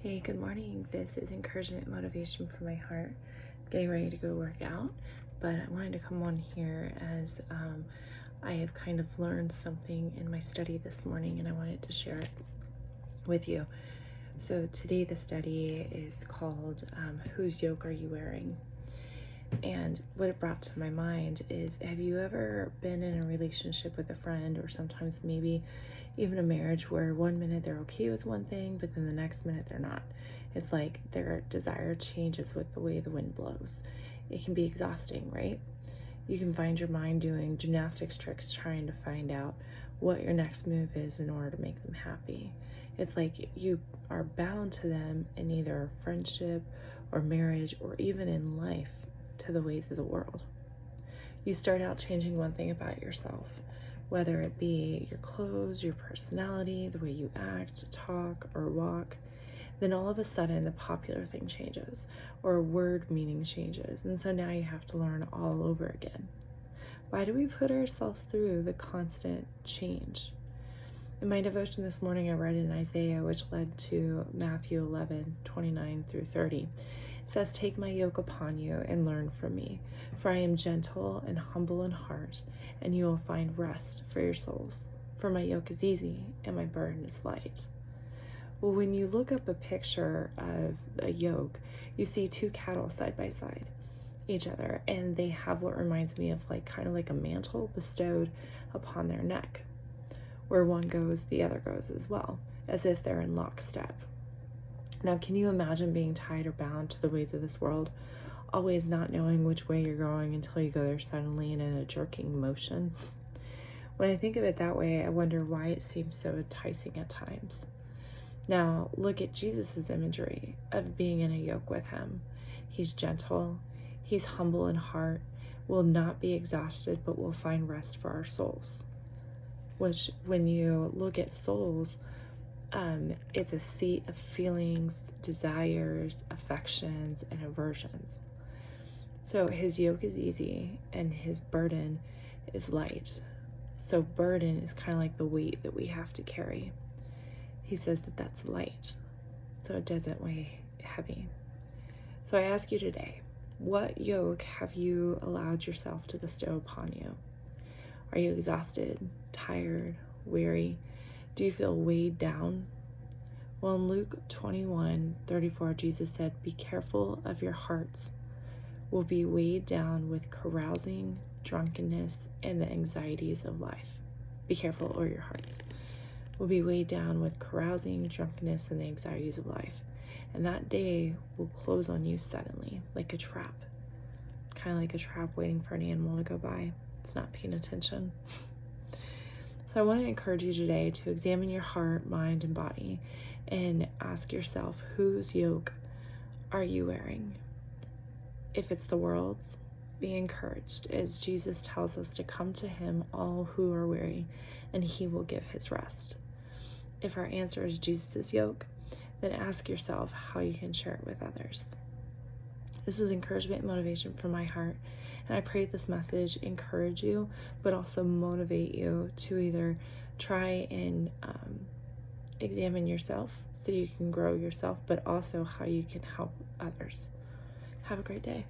Hey, good morning. This is encouragement motivation for my heart. Getting ready to go work out, but I wanted to come on here as I have kind of learned something in my study this morning and I wanted to share it with you. So today the study is called Whose Yoke Are You Wearing? And what it brought to my mind is, have you ever been in a relationship with a friend, or sometimes maybe even a marriage, where one minute they're okay with one thing, but then the next minute they're not? It's like their desire changes with the way the wind blows. It can be exhausting, right? You can find your mind doing gymnastics tricks trying to find out what your next move is in order to make them happy. It's like you are bound to them in either friendship or marriage or even in life to the ways of the world. You start out changing one thing about yourself, whether it be your clothes, your personality, the way you act, talk, or walk. Then all of a sudden the popular thing changes, or a word meaning changes, and so now you have to learn all over again. Why do we put ourselves through the constant change? In my devotion this morning, I read in Isaiah, which led to Matthew 11:29-30. It says, "Take my yoke upon you and learn from me, for I am gentle and humble in heart, and you will find rest for your souls. For my yoke is easy and my burden is light." Well, when you look up a picture of a yoke, you see two cattle side by side each other, and they have what reminds me of kind of like a mantle bestowed upon their neck. Where one goes, the other goes as well, as if they're in lockstep. Now, can you imagine being tied or bound to the ways of this world, always not knowing which way you're going until you go there suddenly and in a jerking motion? When I think of it that way, I wonder why it seems so enticing at times. Now, look at Jesus's imagery of being in a yoke with him. He's gentle, he's humble in heart, will not be exhausted, but will find rest for our souls. Which, when you look at souls, it's a seat of feelings, desires, affections, and aversions. So his yoke is easy and his burden is light. So burden is kind of like the weight that we have to carry. He says that that's light, so it doesn't weigh heavy. So I ask you today, what yoke have you allowed yourself to bestow upon you? Are you exhausted, tired, weary? Do you feel weighed down? Well, in Luke 21:34, Jesus said, "Be careful of your hearts, will be weighed down with carousing, drunkenness, and the anxieties of life." Be careful, or your hearts will be weighed down with carousing, drunkenness, and the anxieties of life. And that day will close on you suddenly, like a trap. Kind of like a trap waiting for an animal to go by. It's not paying attention. So I want to encourage you today to examine your heart, mind, and body and ask yourself, whose yoke are you wearing? If it's the world's, be encouraged, as Jesus tells us to come to him, all who are weary, and he will give his rest. If our answer is Jesus' yoke, then ask yourself how you can share it with others. This is encouragement and motivation from my heart, and I pray this message encourage you, but also motivate you to either try and examine yourself so you can grow yourself, but also how you can help others. Have a great day.